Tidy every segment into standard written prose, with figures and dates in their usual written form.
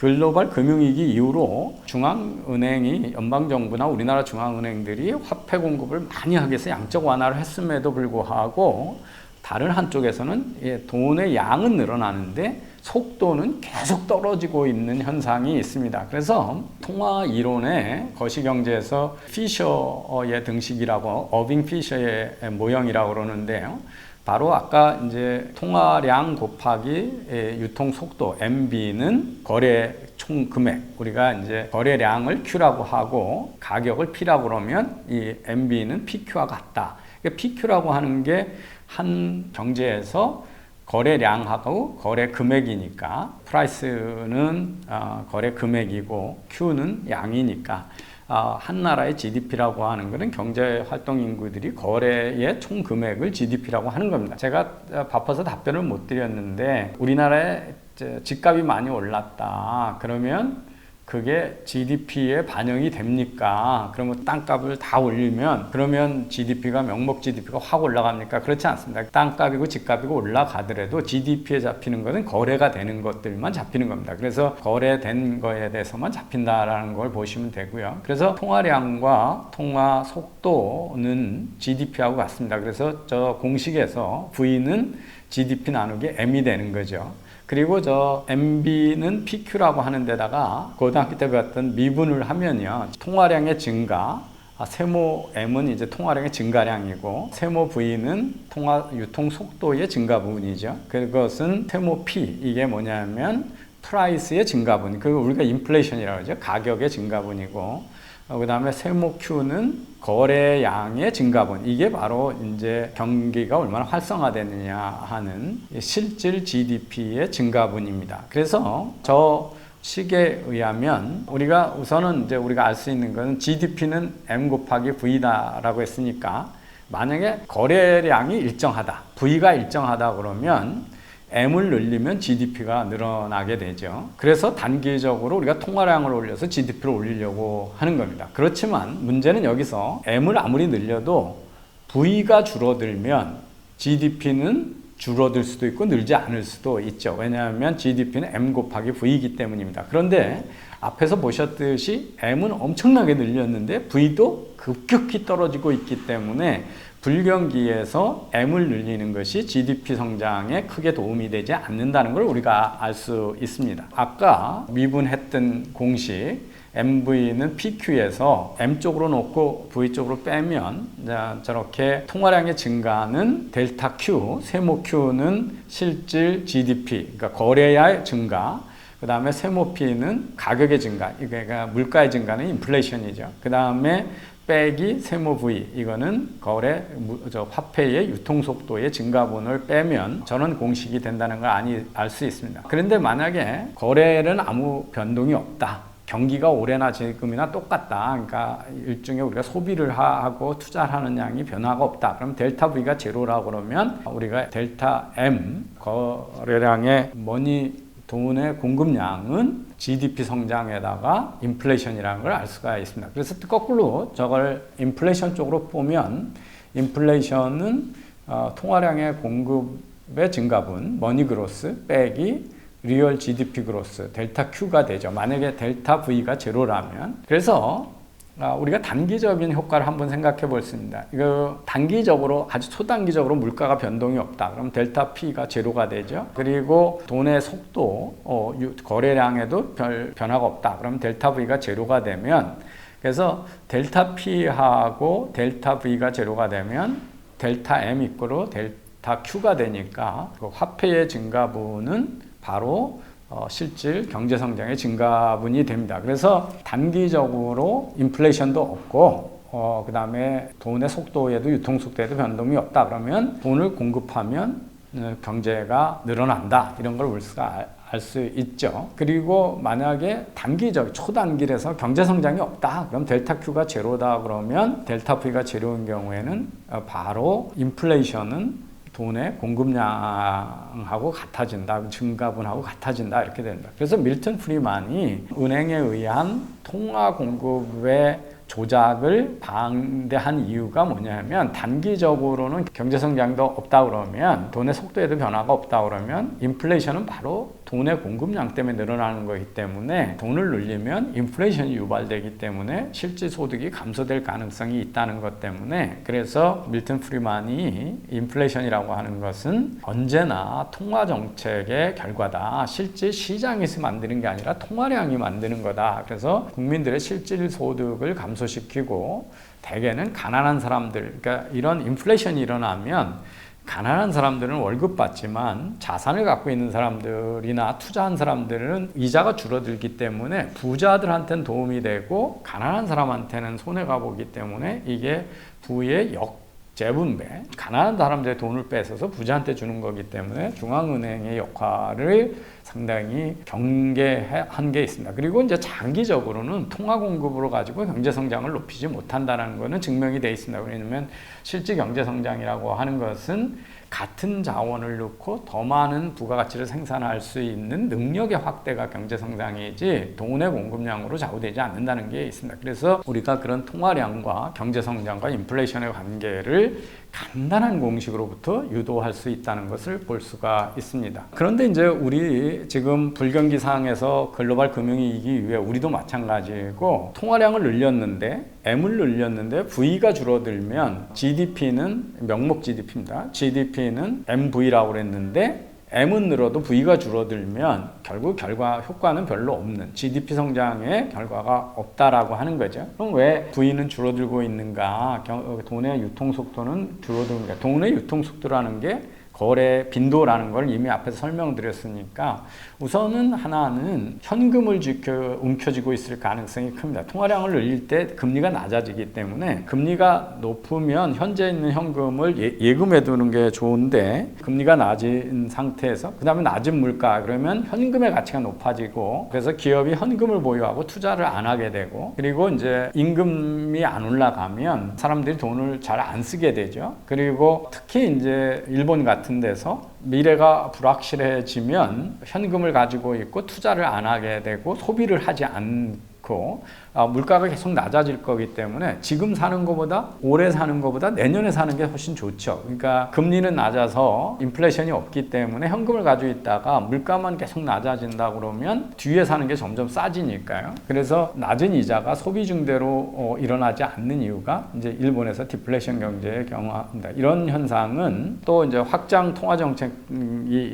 글로벌 금융위기 이후로 중앙은행이 연방정부나 우리나라 중앙은행들이 화폐 공급을 많이 하기 위해서 양적 완화를 했음에도 불구하고 다른 한쪽에서는 돈의 양은 늘어나는데 속도는 계속 떨어지고 있는 현상이 있습니다. 그래서 통화 이론의 거시경제에서 피셔의 등식이라고 어빙 피셔의 모형이라고 그러는데요. 바로 아까 이제 통화량 곱하기 유통 속도 MB는 거래 총 금액, 우리가 이제 거래량을 Q라고 하고 가격을 P라고 그러면 이 MB는 PQ와 같다. PQ라고 하는 게 한 경제에서 거래량하고 거래 금액이니까 프라이스는 거래 금액이고 Q는 양이니까 한 나라의 GDP라고 하는 것은 경제활동 인구들이 거래의 총 금액을 GDP라고 하는 겁니다. 제가 바빠서 답변을 못 드렸는데 우리나라에 집값이 많이 올랐다. 그러면 그게 GDP에 반영이 됩니까? 그러면 땅값을 다 올리면 그러면 GDP가 명목 GDP가 확 올라갑니까? 그렇지 않습니다. 땅값이고 집값이고 올라가더라도 GDP에 잡히는 것은 거래가 되는 것들만 잡히는 겁니다. 그래서 거래된 거에 대해서만 잡힌다라는 걸 보시면 되고요. 그래서 통화량과 통화 속도는 GDP하고 같습니다. 그래서 저 공식에서 V는 GDP 나누기 M이 되는 거죠. 그리고 저 MB는 PQ라고 하는 데다가 고등학교 때 배웠던 미분을 하면요. 통화량의 증가, 세모 M은 이제 통화량의 증가량이고 세모 V는 유통 속도의 증가 부분이죠. 그것은 세모 P, 이게 뭐냐면 프라이스의 증가분, 그 우리가 인플레이션이라고 하죠. 가격의 증가분이고 그 다음에 세모 Q는 거래량의 증가분, 이게 바로 이제 경기가 얼마나 활성화되느냐 하는 실질 GDP의 증가분입니다. 그래서 저 식에 의하면 우리가 우선은 이제 우리가 알 수 있는 것은 GDP는 M 곱하기 V다라고 했으니까 만약에 거래량이 일정하다, V가 일정하다 그러면 M을 늘리면 GDP가 늘어나게 되죠. 그래서 단기적으로 우리가 통화량을 올려서 GDP를 올리려고 하는 겁니다. 그렇지만 문제는 여기서 M을 아무리 늘려도 V가 줄어들면 GDP는 줄어들 수도 있고 늘지 않을 수도 있죠. 왜냐하면 GDP는 M 곱하기 V이기 때문입니다. 그런데 앞에서 보셨듯이 M은 엄청나게 늘렸는데 V도 급격히 떨어지고 있기 때문에 불경기에서 M을 늘리는 것이 GDP 성장에 크게 도움이 되지 않는다는 걸 우리가 알 수 있습니다. 아까 미분했던 공식 MV는 PQ에서 M 쪽으로 놓고 V 쪽으로 빼면 저렇게 통화량의 증가는 델타 Q, 세모 Q는 실질 GDP, 그러니까 거래량의 증가, 그 다음에 세모 P는 가격의 증가, 그러니까 물가의 증가는 인플레이션이죠. 그 다음에 빼기 세모 V, 이거는 화폐의 유통속도의 증가분을 빼면 저런 공식이 된다는 걸 알 수 있습니다. 그런데 만약에 거래는 아무 변동이 없다, 경기가 올해나 지금이나 똑같다, 그러니까 일종의 우리가 소비를 하고 투자를 하는 양이 변화가 없다, 그럼 델타 V가 제로라고 그러면 우리가 델타 M, 거래량의 돈의 공급량은 GDP 성장에다가 인플레이션이라는 걸 알 수가 있습니다. 그래서 거꾸로 저걸 인플레이션 쪽으로 보면 인플레이션은 통화량의 공급의 증가분, 머니 그로스 빼기 리얼 GDP 그로스, 델타 Q가 되죠. 만약에 델타 V가 제로라면. 그래서 우리가 단기적인 효과를 한번 생각해 볼 수 있습니다. 이거 단기적으로, 아주 초단기적으로 물가가 변동이 없다. 그럼 델타 P가 제로가 되죠. 그리고 돈의 속도, 거래량에도 별 변화가 없다. 그럼 델타 V가 제로가 되면, 그래서 델타 P하고 델타 V가 제로가 되면 델타 M 이꼬로 델타 Q가 되니까 그 화폐의 증가분은 바로 실질 경제성장의 증가분이 됩니다. 그래서 단기적으로 인플레이션도 없고 그 다음에 돈의 속도에도 유통속도에도 변동이 없다. 그러면 돈을 공급하면 경제가 늘어난다. 이런 걸 우리가 알 수 있죠. 그리고 만약에 초단기에서 경제성장이 없다. 그럼 델타 Q가 제로다. 그러면 델타 V가 제로인 경우에는 바로 인플레이션은 돈의 공급량하고 같아진다, 증가분하고 같아진다, 이렇게 된다. 그래서 밀턴 프리만이 은행에 의한 통화 공급의 조작을 반대한 이유가 뭐냐면 단기적으로는 경제성장도 없다 그러면 돈의 속도에도 변화가 없다 그러면 인플레이션은 바로 돈의 공급량 때문에 늘어나는 거기 때문에 돈을 늘리면 인플레이션이 유발되기 때문에 실질 소득이 감소될 가능성이 있다는 것 때문에 그래서 밀턴 프리만이 인플레이션이라고 하는 것은 언제나 통화 정책의 결과다. 실제 시장에서 만드는 게 아니라 통화량이 만드는 거다. 그래서 국민들의 실질 소득을 감소시키고 대개는 가난한 사람들, 그러니까 이런 인플레이션이 일어나면 가난한 사람들은 월급 받지만 자산을 갖고 있는 사람들이나 투자한 사람들은 이자가 줄어들기 때문에 부자들한테는 도움이 되고 가난한 사람한테는 손해가 보기 때문에 이게 부의 재분배, 가난한 사람들의 돈을 뺏어서 부자한테 주는 거기 때문에 중앙은행의 역할을 상당히 경계한 게 있습니다. 그리고 이제 장기적으로는 통화 공급으로 가지고 경제 성장을 높이지 못한다는 것은 증명이 되어 있습니다. 왜냐하면 실질 경제 성장이라고 하는 것은 같은 자원을 넣고 더 많은 부가가치를 생산할 수 있는 능력의 확대가 경제 성장이지 돈의 공급량으로 좌우되지 않는다는 게 있습니다. 그래서 우리가 그런 통화량과 경제 성장과 인플레이션의 관계를 간단한 공식으로부터 유도할 수 있다는 것을 볼 수가 있습니다. 그런데 이제 우리 지금 불경기 상황에서 글로벌 금융위기 이후에 우리도 마찬가지고 통화량을 늘렸는데 M을 늘렸는데 V가 줄어들면 GDP는 명목 GDP입니다. GDP는 MV라고 그랬는데 M은 늘어도 V가 줄어들면 결국 효과는 별로 없는 GDP 성장의 결과가 없다라고 하는 거죠. 그럼 왜 V는 줄어들고 있는가? 돈의 유통 속도는 줄어드는가? 돈의 유통 속도라는 게 거래 빈도라는 걸 이미 앞에서 설명드렸으니까 우선은 하나는 현금을 움켜쥐고 있을 가능성이 큽니다. 통화량을 늘릴 때 금리가 낮아지기 때문에 금리가 높으면 현재 있는 현금을 예금해 두는 게 좋은데 금리가 낮은 상태에서 그 다음에 낮은 물가 그러면 현금의 가치가 높아지고 그래서 기업이 현금을 보유하고 투자를 안 하게 되고 그리고 이제 임금이 안 올라가면 사람들이 돈을 잘 안 쓰게 되죠. 그리고 특히 이제 일본 같은 데서 미래가 불확실해지면 현금을 가지고 있고 투자를 안 하게 되고 소비를 하지 않고 물가가 계속 낮아질 거기 때문에 지금 사는 것보다 올해 사는 것보다 내년에 사는 게 훨씬 좋죠. 그러니까 금리는 낮아서 인플레이션이 없기 때문에 현금을 가지고 있다가 물가만 계속 낮아진다 그러면 뒤에 사는 게 점점 싸지니까요. 그래서 낮은 이자가 소비 증대로 일어나지 않는 이유가 이제 일본에서 디플레이션 경제의 경우입니다. 이런 현상은 또 이제 확장 통화 정책이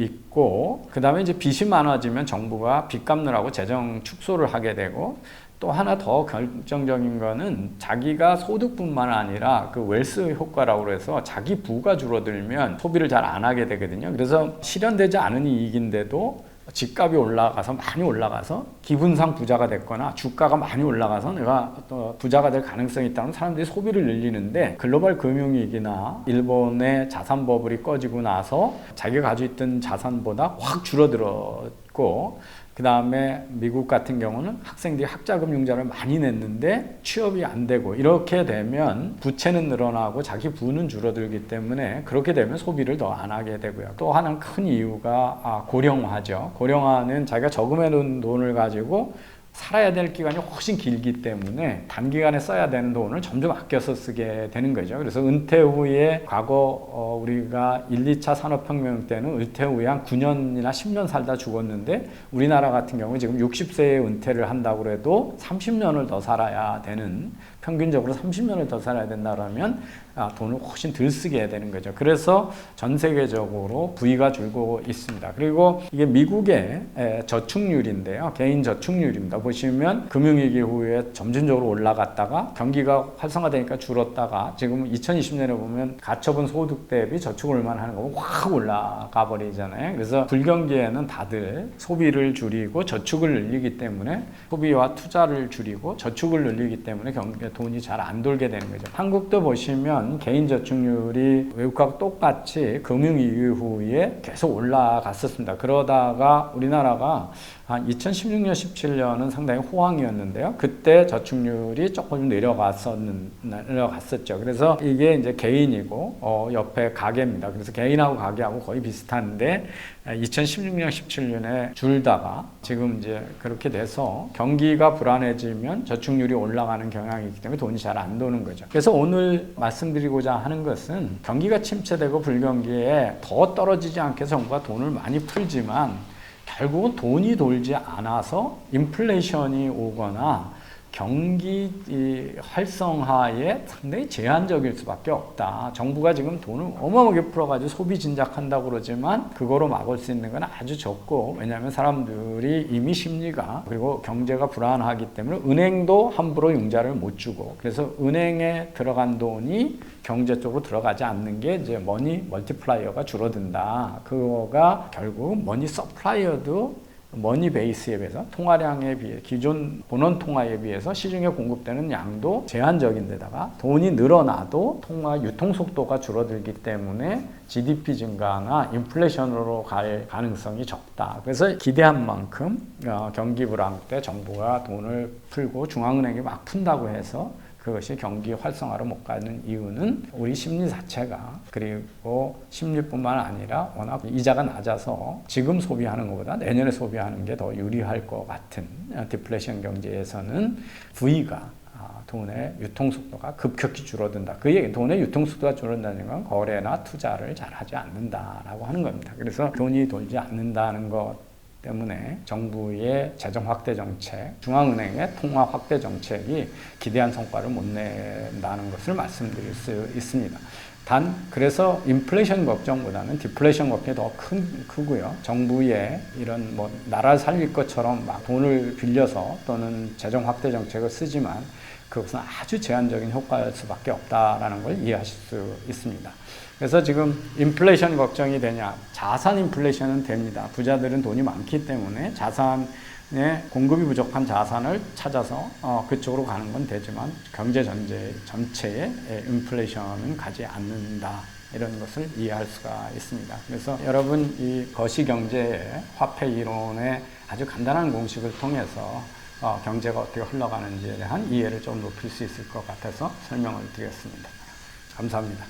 있고 그다음에 이제 빚이 많아지면 정부가 빚 갚느라고 재정 축소를 하게 되고 또 하나 더 결정적인 거는 자기가 소득뿐만 아니라 그 웰스 효과라고 해서 자기 부가 줄어들면 소비를 잘 안 하게 되거든요. 그래서 실현되지 않은 이익인데도 집값이 많이 올라가서 기분상 부자가 됐거나 주가가 많이 올라가서 내가 또 부자가 될 가능성이 있다면 사람들이 소비를 늘리는데 글로벌 금융위기나 일본의 자산 버블이 꺼지고 나서 자기가 가지고 있던 자산보다 확 줄어들었고 그 다음에 미국 같은 경우는 학생들이 학자금융자를 많이 냈는데 취업이 안 되고 이렇게 되면 부채는 늘어나고 자기 부는 줄어들기 때문에 그렇게 되면 소비를 더 안 하게 되고요. 또 하나는 큰 이유가 고령화죠. 고령화는 자기가 저금해 놓은 돈을 가지고 살아야 될 기간이 훨씬 길기 때문에 단기간에 써야 되는 돈을 점점 아껴서 쓰게 되는 거죠. 그래서 은퇴 후에 과거 우리가 1, 2차 산업혁명 때는 은퇴 후에 한 9년이나 10년 살다 죽었는데 우리나라 같은 경우 지금 60세에 은퇴를 한다고 해도 30년을 더 살아야 되는 평균적으로 30년을 더 살아야 된다면 돈을 훨씬 덜 쓰게 되는 거죠. 그래서 전 세계적으로 부위가 줄고 있습니다. 그리고 이게 미국의 저축률인데요. 개인 저축률입니다. 보시면 금융위기 후에 점진적으로 올라갔다가 경기가 활성화되니까 줄었다가 지금 2020년에 보면 가처분 소득 대비 저축을 얼마나 하는 거고 확 올라가 버리잖아요. 그래서 불경기에는 다들 소비를 줄이고 저축을 늘리기 때문에 소비와 투자를 줄이고 저축을 늘리기 때문에 돈이 잘 안 돌게 되는 거죠. 한국도 보시면 개인 저축률이 외국하고 똑같이 금융위기 후에 계속 올라갔었습니다. 그러다가 우리나라가 한 2016년, 17년은 상당히 호황이었는데요. 그때 저축률이 조금 내려갔었죠. 그래서 이게 이제 개인이고 옆에 가계입니다. 그래서 개인하고 가계하고 거의 비슷한데 2016년, 17년에 줄다가 지금 이제 그렇게 돼서 경기가 불안해지면 저축률이 올라가는 경향이 있기 때문에 돈이 잘 안 도는 거죠. 그래서 오늘 말씀드리고자 하는 것은 경기가 침체되고 불경기에 더 떨어지지 않게 정부가 돈을 많이 풀지만 결국은 돈이 돌지 않아서 인플레이션이 오거나 경기 활성화에 상당히 제한적일 수밖에 없다. 정부가 지금 돈을 어마어마하게 풀어가지고 소비 진작한다고 그러지만 그거로 막을 수 있는 건 아주 적고, 왜냐하면 사람들이 이미 심리가 그리고 경제가 불안하기 때문에 은행도 함부로 융자를 못 주고, 그래서 은행에 들어간 돈이 경제 쪽으로 들어가지 않는 게 이제 머니 멀티플라이어가 줄어든다. 그거가 결국 머니 서플라이어도 머니 베이스에 비해서 통화량에 비해 기존 본원 통화에 비해서 시중에 공급되는 양도 제한적인 데다가 돈이 늘어나도 통화 유통 속도가 줄어들기 때문에 GDP 증가나 인플레이션으로 갈 가능성이 적다. 그래서 기대한 만큼 경기 불황 때 정부가 돈을 풀고 중앙은행이 막 푼다고 해서 그것이 경기 활성화로 못 가는 이유는 우리 심리 자체가, 그리고 심리뿐만 아니라 워낙 이자가 낮아서 지금 소비하는 것보다 내년에 소비하는 게 더 유리할 것 같은 디플레이션 경제에서는 V가 돈의 유통 속도가 급격히 줄어든다. 그 얘기, 돈의 유통 속도가 줄어든다는 건 거래나 투자를 잘 하지 않는다라고 하는 겁니다. 그래서 돈이 돌지 않는다는 것 때문에 정부의 재정 확대 정책, 중앙은행의 통화 확대 정책이 기대한 성과를 못 낸다는 것을 말씀드릴 수 있습니다. 단 그래서 인플레이션 걱정보다는 디플레이션 걱정이 더 크고요. 정부의 이런 뭐 나라를 살릴 것처럼 막 돈을 빌려서 또는 재정 확대 정책을 쓰지만 그것은 아주 제한적인 효과일 수밖에 없다라는 걸 이해하실 수 있습니다. 그래서 지금 인플레이션 걱정이 되냐? 자산 인플레이션은 됩니다. 부자들은 돈이 많기 때문에 자산에 공급이 부족한 자산을 찾아서 그쪽으로 가는 건 되지만 경제 전체에 인플레이션은 가지 않는다. 이런 것을 이해할 수가 있습니다. 그래서 여러분 이 거시경제의 화폐 이론의 아주 간단한 공식을 통해서 경제가 어떻게 흘러가는지에 대한 이해를 좀 높일 수 있을 것 같아서 설명을 드렸습니다. 감사합니다.